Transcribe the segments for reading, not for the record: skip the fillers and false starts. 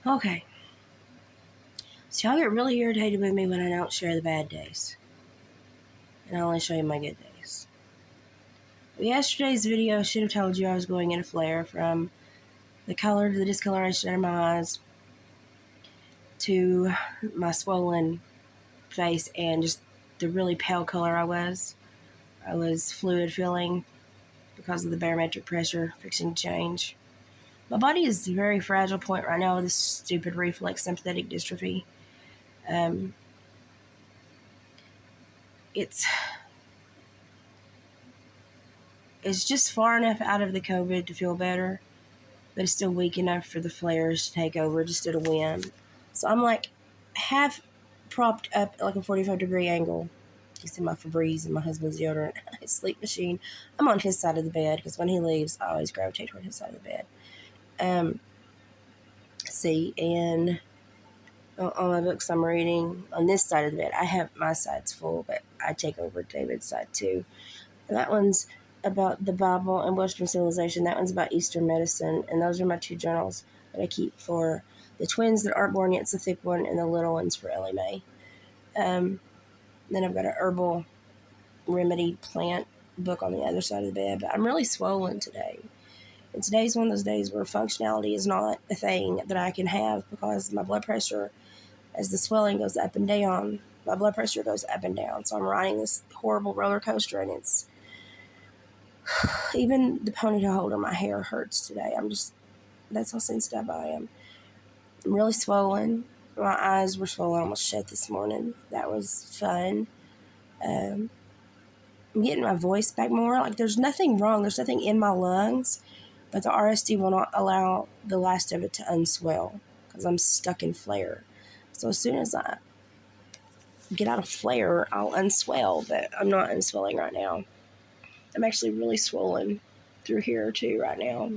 Okay. So y'all get really irritated with me when I don't share the bad days. And I only show you my good days. Yesterday's video should have told you I was going in a flare from the color to the discoloration under my eyes to my swollen face and just the really pale color I was. I was fluid feeling because of the barometric pressure fixing to change. My body is a very fragile point right now with this stupid reflex sympathetic dystrophy. It's just far enough out of the COVID to feel better, but it's still weak enough for the flares to take over just at a whim. So I'm like half propped up at like a 45-degree angle. You see my Febreze and my husband's deodorant, his sleep machine. I'm on his side of the bed because when he leaves, I always gravitate toward his side of the bed. And on my books I'm reading, on this side of the bed, I have my side's full, but I take over David's side too. And that one's about the Bible and Western civilization. That one's about Eastern medicine. And those are my two journals that I keep for the twins that aren't born yet. It's the thick one, and the little one's for Ellie Mae. Then I've got an herbal remedy plant book on the other side of the bed. But I'm really swollen today. And today's one of those days where functionality is not a thing that I can have because my blood pressure, as the swelling goes up and down, my blood pressure goes up and down. So I'm riding this horrible roller coaster, and it's even the ponytail holder my hair hurts today. That's how sensitive I am. I'm really swollen. My eyes were swollen, almost shut this morning. That was fun. I'm getting my voice back more. Like, there's nothing wrong. There's nothing in my lungs, but the RSD will not allow the last of it to unswell because I'm stuck in flare. So as soon as I get out of flare, I'll unswell, but I'm not unswelling right now. I'm actually really swollen through here too right now.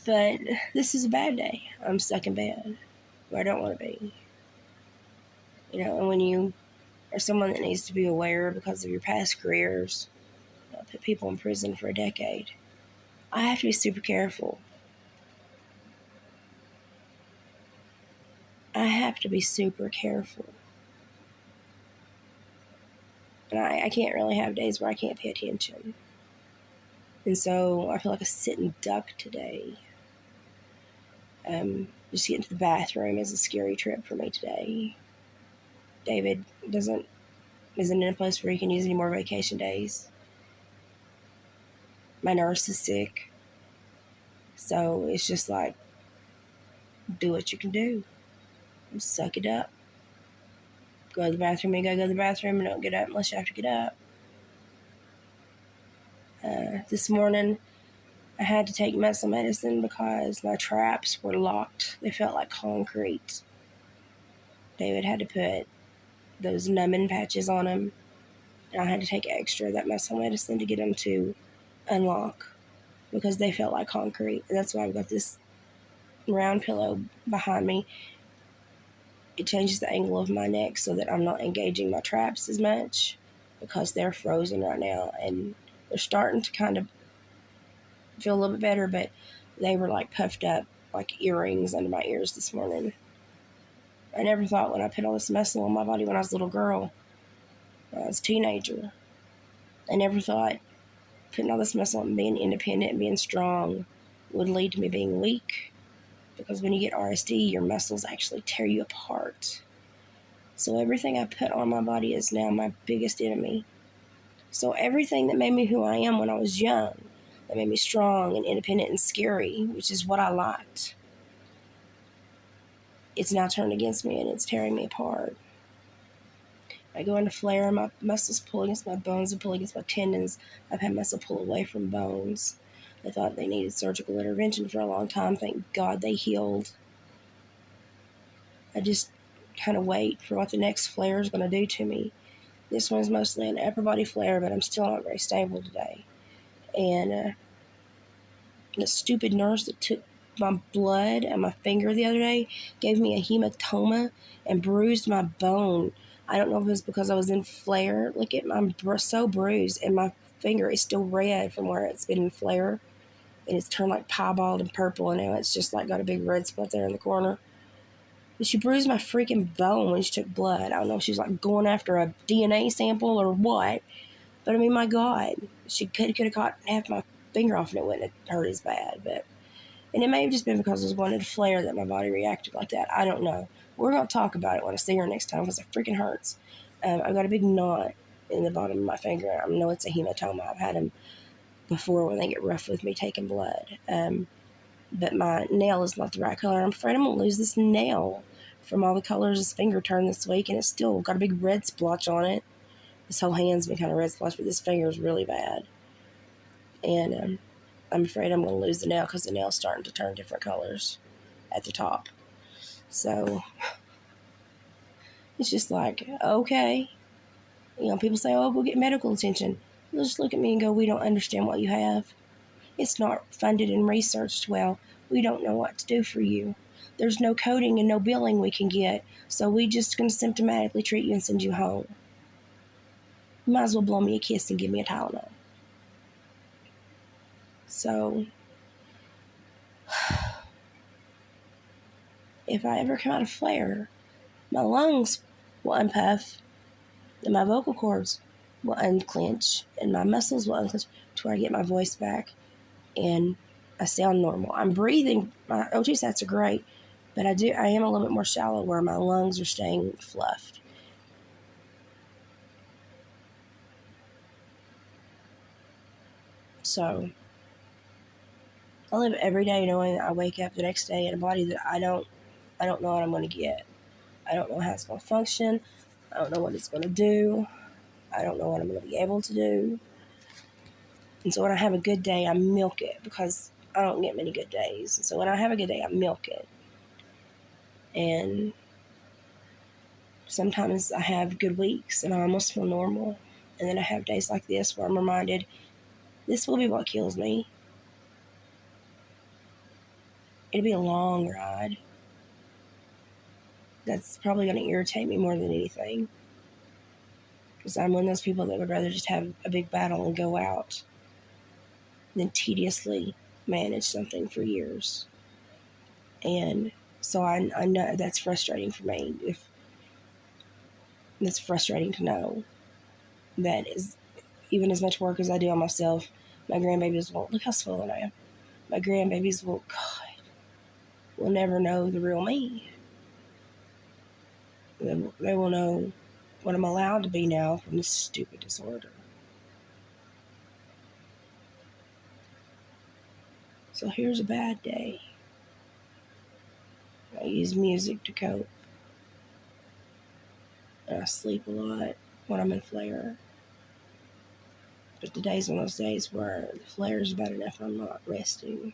But this is a bad day. I'm stuck in bed where I don't want to be. And when you are someone that needs to be aware because of your past careers, put people in prison for a decade, I have to be super careful. I have to be super careful. And I can't really have days where I can't pay attention. And so I feel like a sitting duck today. Just getting to the bathroom is a scary trip for me today. David isn't in a place where he can use any more vacation days. My nurse is sick. So it's just like, do what you can do. Suck it up. Go to the bathroom, you gotta go to the bathroom, and don't get up unless you have to get up. This morning, I had to take muscle medicine because my traps were locked. They felt like concrete. David had to put those numbing patches on them, and I had to take extra of that muscle medicine to get them to unlock because they felt like concrete. And that's why I've got this round pillow behind me. It changes the angle of my neck so that I'm not engaging my traps as much because they're frozen right now, and they're starting to kind of feel a little bit better, but they were like puffed up like earrings under my ears this morning. I never thought when I put all this muscle on my body when I was a little girl, when I was a teenager, I never thought putting all this muscle and being independent and being strong would lead to me being weak. Because when you get RSD, your muscles actually tear you apart. So everything I put on my body is now my biggest enemy. So everything that made me who I am when I was young, that made me strong and independent and scary, which is what I liked, it's now turned against me and it's tearing me apart. I go into flare, my muscles pull against my bones and pull against my tendons. I've had muscle pull away from bones. They thought they needed surgical intervention for a long time. Thank God they healed. I just kind of wait for what the next flare is going to do to me. This one's mostly an upper body flare, but I'm still not very stable today. And the stupid nurse that took my blood and my finger the other day gave me a hematoma and bruised my bone. I don't know if it was because I was in flare. Look at I'm so bruised, and my finger is still red from where it's been in flare. and it's turned like piebald and purple, and now it's just like got a big red spot there in the corner. But she bruised my freaking bone when she took blood. I don't know if she was like going after a DNA sample or what. But I mean, my God, she could have cut half my finger off and it wouldn't have hurt as bad. And it may have just been because I was going to flare that my body reacted like that. I don't know. We're going to talk about it when I see her next time because it freaking hurts. I've got a big knot in the bottom of my finger. I know it's a hematoma. I've had them before when they get rough with me taking blood. But my nail is not the right color. I'm afraid I'm going to lose this nail from all the colors this finger turned this week, and it's still got a big red splotch on it. This whole hand's been kind of red splotch, but this finger is really bad. And I'm afraid I'm going to lose the nail because the nail's starting to turn different colors at the top. So it's just like, okay. You know, people say, oh, go get medical attention. They'll just look at me and go, we don't understand what you have. It's not funded and researched well. We don't know what to do for you. There's no coding and no billing we can get, so we just going to symptomatically treat you and send you home. You might as well blow me a kiss and give me a Tylenol. So, if I ever come out of flare, my lungs will unpuff, and my vocal cords will unclench, and my muscles will unclench to where I get my voice back, and I sound normal. I'm breathing. My O2 sats are great, but I am a little bit more shallow where my lungs are staying fluffed. So I live every day knowing that I wake up the next day in a body that I don't know what I'm going to get. I don't know how it's going to function. I don't know what it's going to do. I don't know what I'm going to be able to do. And so when I have a good day, I milk it because I don't get many good days. And so when I have a good day, I milk it. And sometimes I have good weeks and I almost feel normal. And then I have days like this where I'm reminded, this will be what kills me. It'll be a long ride. That's probably going to irritate me more than anything. Because I'm one of those people that would rather just have a big battle and go out than tediously manage something for years. And so I know that's frustrating for me. That's frustrating to know that is even as much work as I do on myself, my grandbabies won't. Look how swollen I am. My grandbabies will never know the real me. They will know what I'm allowed to be now from this stupid disorder. So here's a bad day. I use music to cope. And I sleep a lot when I'm in flare. But today's one of those days where the flare is bad enough I'm not resting.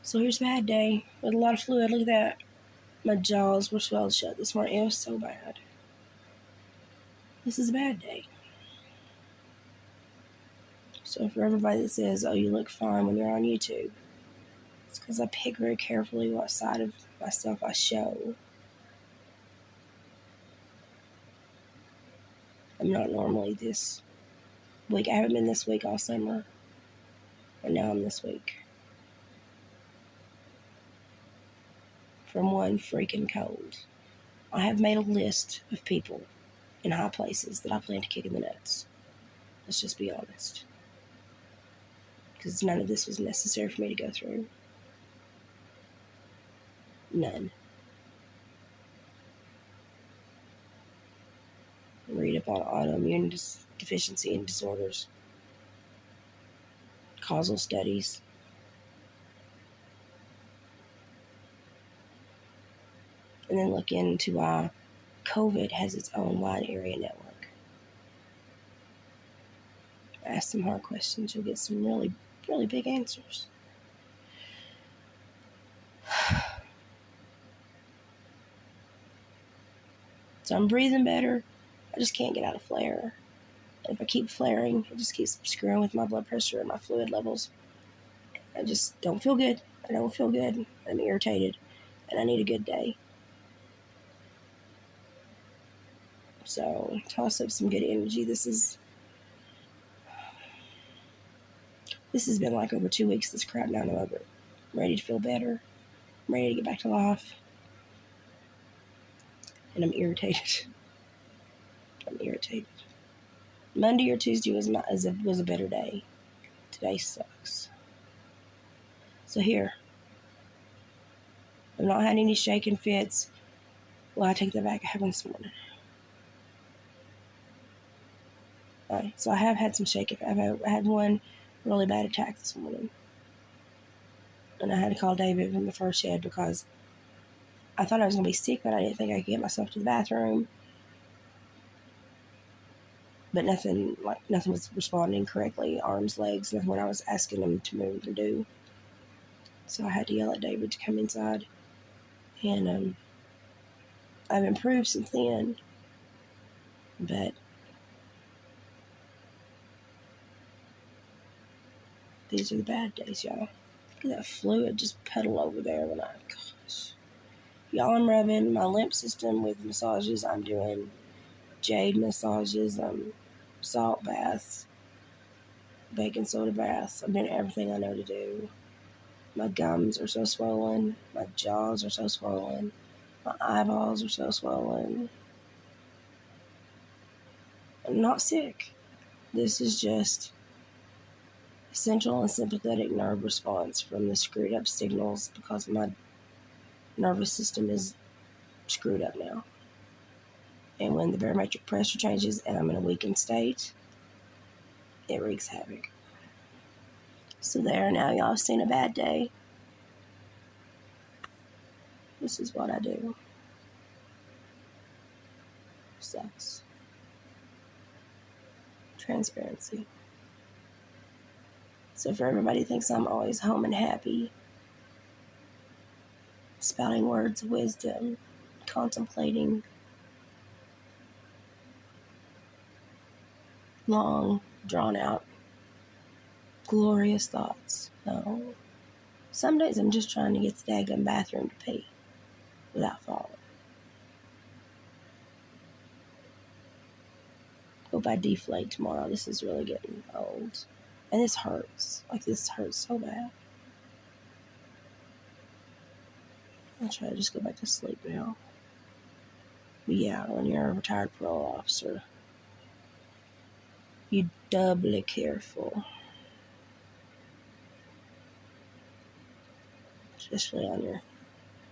So here's a bad day with a lot of fluid. Look at that. My jaws were swelled shut this morning. It was so bad. This is a bad day. So for everybody that says, oh, you look fine when you're on YouTube, it's because I pick very carefully what side of myself I show. I'm not normally this weak. I haven't been this weak all summer. And now I'm this week. From one freaking cold. I have made a list of people in high places that I plan to kick in the nuts. Let's just be honest. Because none of this was necessary for me to go through. None. Read up on autoimmune deficiency and disorders. Causal studies. And then look into why COVID has its own wide area network. Ask some hard questions. You'll get some really, really big answers. So I'm breathing better. I just can't get out of flare. And if I keep flaring, it just keeps screwing with my blood pressure and my fluid levels. I just don't feel good. I don't feel good. I'm irritated. And I need a good day. So toss up some good energy. This is This has been like over 2 weeks, this crap. Now I'm over it. I'm ready to feel better. I'm ready to get back to life. And I'm irritated. I'm irritated. Monday or Tuesday was a better day. Today sucks. So here, I've not had any shaking fits. Well, I take that back. I had one this morning. Right, so I have had some shaking. I had one really bad attack this morning. And I had to call David from the first shed because I thought I was going to be sick, but I didn't think I could get myself to the bathroom. But nothing was responding correctly. Arms, legs, nothing what I was asking them to move or do. So I had to yell at David to come inside. And I've improved since then. But these are the bad days, y'all. Look at that fluid just puddle over there gosh. Y'all, I'm rubbing my lymph system with massages. I'm doing jade massages, salt baths, baking soda baths. I'm doing everything I know to do. My gums are so swollen. My jaws are so swollen. My eyeballs are so swollen. I'm not sick. This is just central and sympathetic nerve response from the screwed up signals because my nervous system is screwed up now. And when the barometric pressure changes and I'm in a weakened state, it wreaks havoc. So there, now y'all have seen a bad day. This is what I do. Sucks. Transparency. So for everybody thinks I'm always home and happy, spouting words of wisdom, contemplating long, drawn out, glorious thoughts. No. Some days I'm just trying to get to the daggum bathroom to pee without falling. Hope I deflate tomorrow. This is really getting old. And this hurts. This hurts so bad. I'll try to just go back to sleep now. But yeah, when you're a retired parole officer, you're doubly careful. Especially on your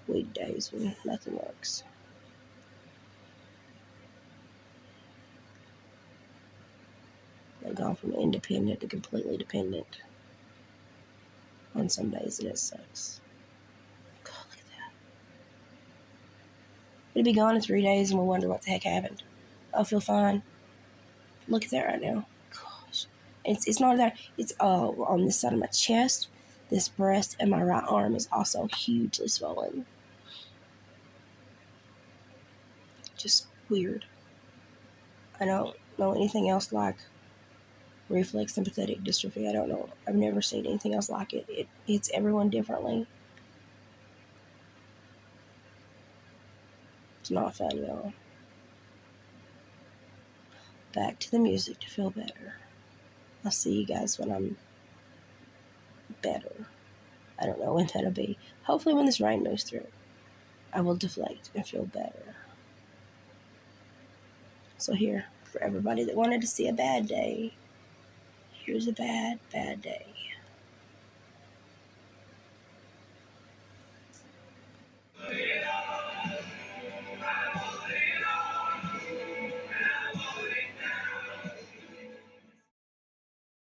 weekdays when nothing works. I've gone from independent to completely dependent on some days, and it sucks. God, look at that. It'll be gone in 3 days, and we'll wonder what the heck happened. I'll feel fine. Look at that right now. Gosh. It's not that. It's on this side of my chest, this breast, and my right arm is also hugely swollen. Just weird. I don't know anything else like reflex sympathetic dystrophy. I don't know. I've never seen anything else like it. It hits everyone differently. It's not fun, y'all. Back to the music to feel better. I'll see you guys when I'm better. I don't know when that'll be. Hopefully when this rain moves through, I will deflate and feel better. So here, for everybody that wanted to see a bad day, here's a bad, bad day.